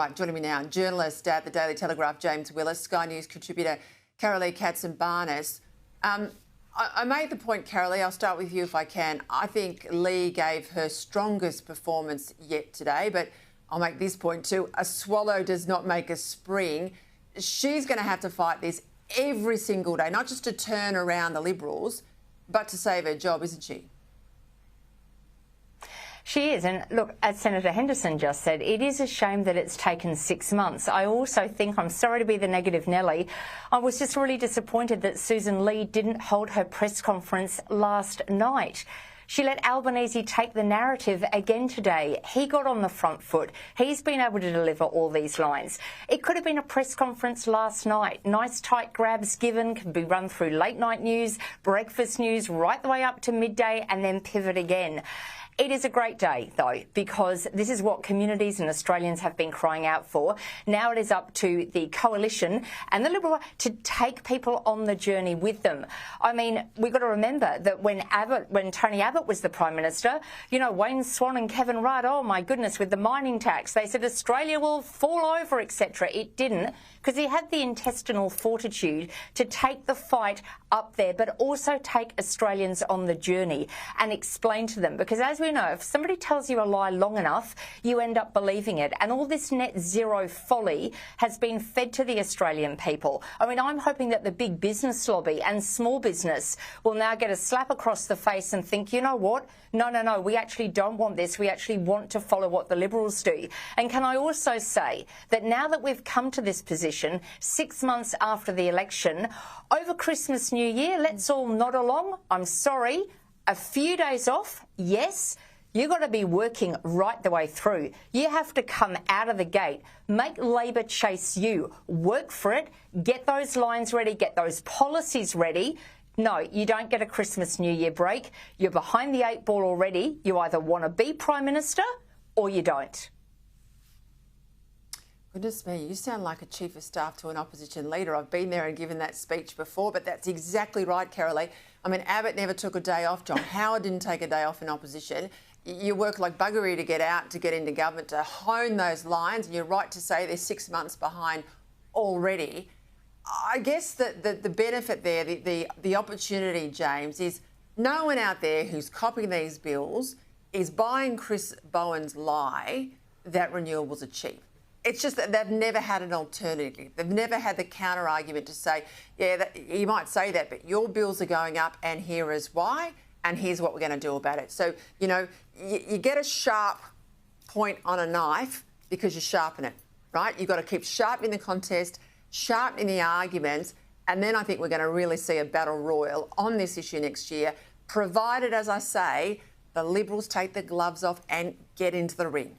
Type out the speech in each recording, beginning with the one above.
Right, joining me now, journalist at the Daily Telegraph, James Willis, Sky News contributor Karalee Katsambanis. I made the point, Karalee, I'll start with you if I can. I think Lee gave her strongest performance yet today, but I'll make this point too. A swallow does not make a spring. She's going to have to fight this every single day, not just to turn around the Liberals, but to save her job, isn't she? She is. And look, as Senator Henderson just said, it is a shame that it's taken 6 months. I also think, I'm sorry to be the negative Nelly, I was just really disappointed that Sussan Ley didn't hold her press conference last night. She let Albanese take the narrative again today. He got on the front foot. He's been able to deliver all these lines. It could have been a press conference last night. Nice tight grabs given, can be run through late night news, breakfast news, right the way up to midday and then pivot again. It is a great day, though, because this is what communities and Australians have been crying out for. Now it is up to the Coalition and the Liberal to take people on the journey with them. I mean, we've got to remember that when Tony Abbott was the Prime Minister, you know, Wayne Swan and Kevin Rudd, oh my goodness, with the mining tax, they said Australia will fall over, etc. It didn't, because he had the intestinal fortitude to take the fight up there, but also take Australians on the journey and explain to them. Because as we know, if somebody tells you a lie long enough, you end up believing it. And all this net zero folly has been fed to the Australian people. I mean, I'm hoping that the big business lobby and small business will now get a slap across the face and think, you know what? No, we actually don't want this. We actually want to follow what the Liberals do. And can I also say that now that we've come to this position, 6 months after the election, over Christmas, New Year, let's all nod along. I'm sorry. A few days off, yes. You've got to be working right the way through. You have to come out of the gate, make Labor chase you, work for it, get those lines ready, get those policies ready. No, you don't get a Christmas, New Year break. You're behind the 8 ball already. You either want to be Prime Minister or you don't. Goodness me, you sound like a chief of staff to an opposition leader. I've been there and given that speech before, but that's exactly right, Karalee. I mean, Abbott never took a day off. John Howard didn't take a day off in opposition. You work like buggery to get out, to get into government, to hone those lines, and you're right to say they're 6 months behind already. I guess that the benefit there, the opportunity, James, is no one out there who's copying these bills is buying Chris Bowen's lie that renewables are cheap. It's just that they've never had an alternative. They've never had the counter argument to say, yeah, you might say that, but your bills are going up and here is why, and here's what we're going to do about it. So, you know, you get a sharp point on a knife because you sharpen it, right? You've got to keep sharpening the contest, sharpening the arguments, and then I think we're going to really see a battle royal on this issue next year, provided, as I say, the Liberals take the gloves off and get into the ring.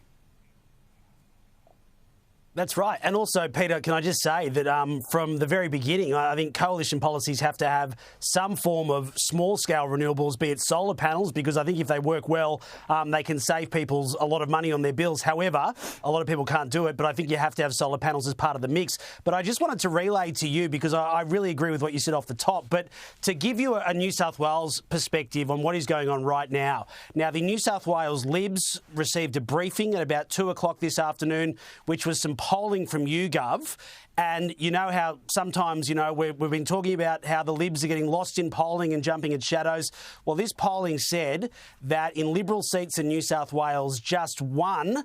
That's right. And also, Peter, can I just say that from the very beginning, I think coalition policies have to have some form of small-scale renewables, be it solar panels, because I think if they work well, they can save people a lot of money on their bills. However, a lot of people can't do it, but I think you have to have solar panels as part of the mix. But I just wanted to relay to you, because I really agree with what you said off the top, but to give you a New South Wales perspective on what is going on right now. Now, the New South Wales Libs received a briefing at about 2 o'clock this afternoon, which was some polling from YouGov. And you know how sometimes, you know, we've been talking about how the Libs are getting lost in polling and jumping at shadows. Well, this polling said that in Liberal seats in New South Wales, just one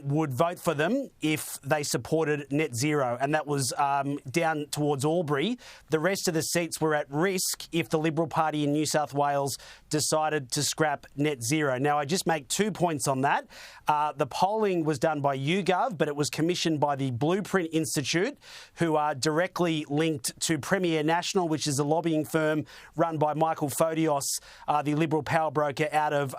would vote for them if they supported net zero, and that was down towards Albury. The rest of the seats were at risk if the Liberal Party in New South Wales decided to scrap net zero. Now, I just make 2 points on that. The polling was done by YouGov, but it was commissioned by the Blueprint Institute, who are directly linked to Premier National, which is a lobbying firm run by Michael Photios, the Liberal power broker out of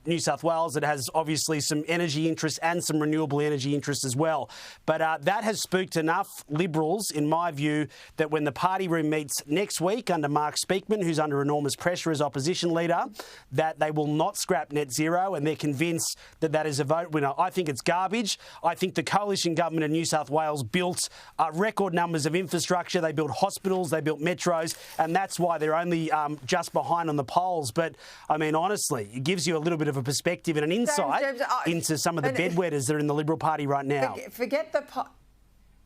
New South Wales. It has obviously some energy interests and some renewable energy interests as well. But that has spooked enough Liberals, in my view, that when the party room meets next week under Mark Speakman, who's under enormous pressure as opposition leader, that they will not scrap net zero, and they're convinced that that is a vote winner. I think it's garbage. I think the coalition government in New South Wales built record numbers of infrastructure. They built hospitals, they built metros, and that's why they're only just behind on the polls. But, I mean, honestly, it gives you a little bit of a perspective and an insight into some of the bedwetters that are in the Liberal Party right now. Forget the...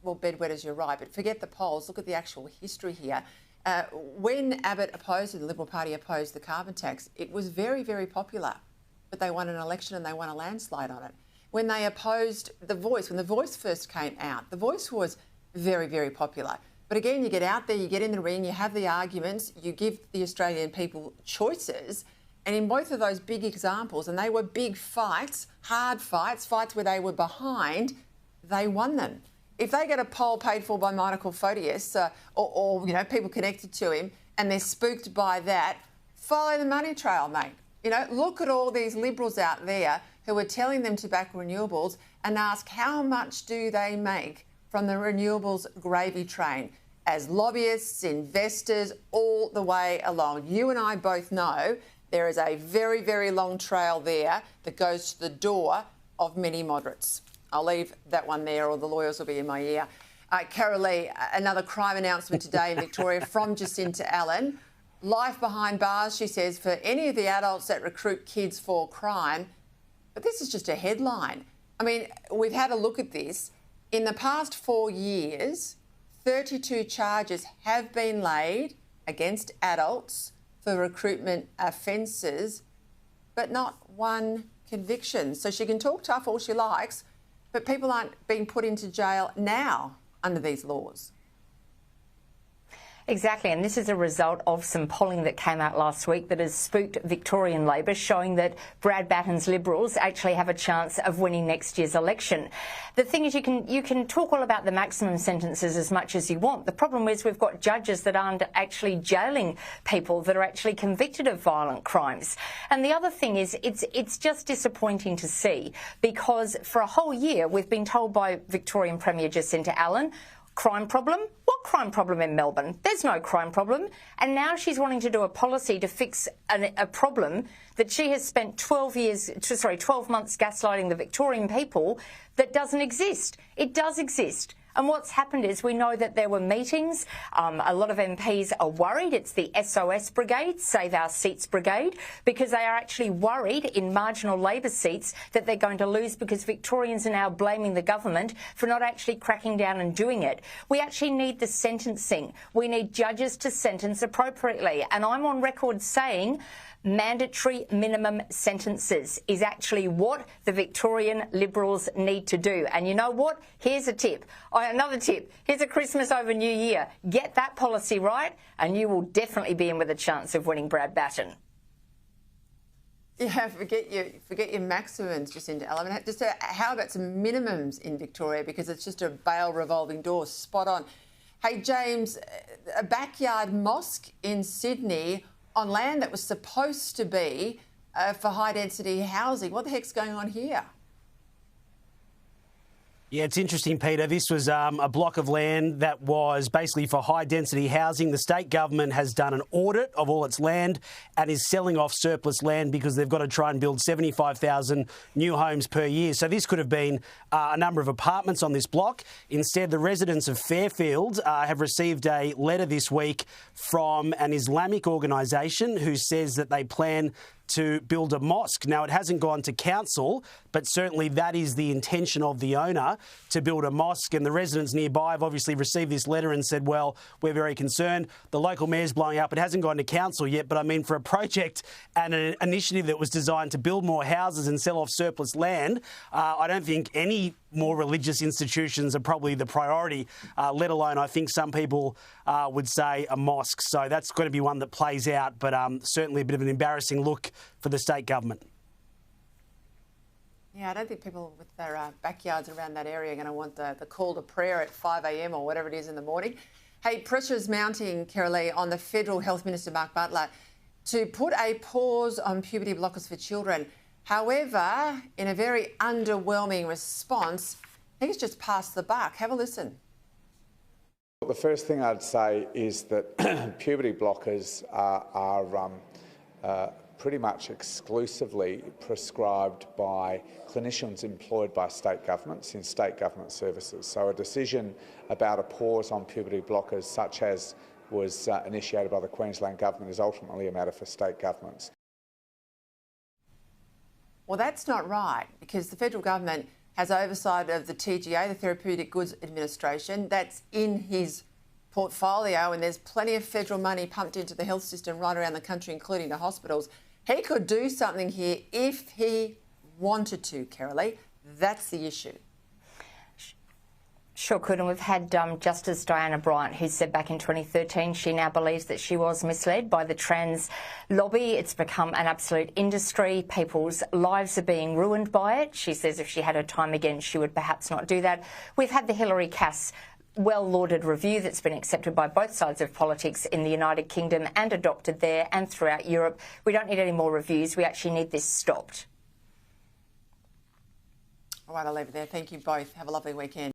Well, bedwetters, you're right, but forget the polls. Look at the actual history here. When Abbott opposed, the Liberal Party opposed the carbon tax, it was very, very popular. But they won an election and they won a landslide on it. When they opposed The Voice, when The Voice first came out, The Voice was very, very popular. But again, you get out there, you get in the ring, you have the arguments, you give the Australian people choices. And in both of those big examples, and they were big fights, hard fights, fights where they were behind, they won them. If they get a poll paid for by Michael Photius or people connected to him and they're spooked by that, follow the money trail, mate. Look at all these Liberals out there who are telling them to back renewables and ask how much do they make from the renewables gravy train as lobbyists, investors, all the way along. You and I both know there is a very, very long trail there that goes to the door of many moderates. I'll leave that one there or the lawyers will be in my ear. Karalee, another crime announcement today in Victoria from Jacinta Allen. Life behind bars, she says, for any of the adults that recruit kids for crime. But this is just a headline. I mean, we've had a look at this. In the past 4 years, 32 charges have been laid against adults for recruitment offences, but not one conviction. So she can talk tough all she likes, but people aren't being put into jail now under these laws. Exactly, and this is a result of some polling that came out last week that has spooked Victorian Labor, showing that Brad Batten's Liberals actually have a chance of winning next year's election. The thing is, you can talk all about the maximum sentences as much as you want. The problem is we've got judges that aren't actually jailing people that are actually convicted of violent crimes. And the other thing is, it's just disappointing to see, because for a whole year we've been told by Victorian Premier Jacinta Allen, crime problem? What crime problem in Melbourne? There's no crime problem. And now she's wanting to do a policy to fix a problem that she has spent 12 months gaslighting the Victorian people that doesn't exist. It does exist. And what's happened is we know that there were meetings. A lot of MPs are worried. It's the SOS Brigade, Save Our Seats Brigade, because they are actually worried in marginal Labor seats that they're going to lose because Victorians are now blaming the government for not actually cracking down and doing it. We actually need the sentencing. We need judges to sentence appropriately. And I'm on record saying mandatory minimum sentences is actually what the Victorian Liberals need to do. And you know what? Here's a tip. Another tip. Here's a Christmas over New Year. Get that policy right and you will definitely be in with a chance of winning Brad Batten. Yeah, forget your maximums, Jacinta Allen. Just how about some minimums in Victoria, because it's just a bail revolving door. Spot on. Hey, James, a backyard mosque in Sydney on land that was supposed to be for high-density housing. What the heck's going on here? Yeah, it's interesting, Peter. This was a block of land that was basically for high-density housing. The state government has done an audit of all its land and is selling off surplus land because they've got to try and build 75,000 new homes per year. So this could have been a number of apartments on this block. Instead, the residents of Fairfield have received a letter this week from an Islamic organisation who says that they plan to build a mosque. Now, it hasn't gone to council, but certainly that is the intention of the owner, to build a mosque. And the residents nearby have obviously received this letter and said, well, we're very concerned. The local mayor's blowing up. It hasn't gone to council yet, but I mean, for a project and an initiative that was designed to build more houses and sell off surplus land, I don't think any more religious institutions are probably the priority, let alone, I think some people would say, a mosque. So that's going to be one that plays out, but certainly a bit of an embarrassing look for the state government. Yeah, I don't think people with their backyards around that area are going to want the call to prayer at 5 a.m. or whatever it is in the morning. Hey, pressure's mounting, Karalee, on the Federal Health Minister, Mark Butler, to put a pause on puberty blockers for children. However, in a very underwhelming response, I think it's just passed the buck. Have a listen. The first thing I'd say is that puberty blockers are pretty much exclusively prescribed by clinicians employed by state governments in state government services. So a decision about a pause on puberty blockers, such as was initiated by the Queensland Government, is ultimately a matter for state governments. Well, that's not right, because the federal government has oversight of the TGA, the Therapeutic Goods Administration. That's in his portfolio, and there's plenty of federal money pumped into the health system right around the country, including the hospitals. He could do something here if he wanted to, Karalee. That's the issue. Sure could, and we've had Justice Diana Bryant, who said back in 2013 she now believes that she was misled by the trans lobby. It's become an absolute industry. People's lives are being ruined by it. She says if she had her time again, she would perhaps not do that. We've had the Hillary Cass well-lauded review that's been accepted by both sides of politics in the United Kingdom and adopted there and throughout Europe. We don't need any more reviews. We actually need this stopped. All right, I'll leave it there. Thank you both. Have a lovely weekend.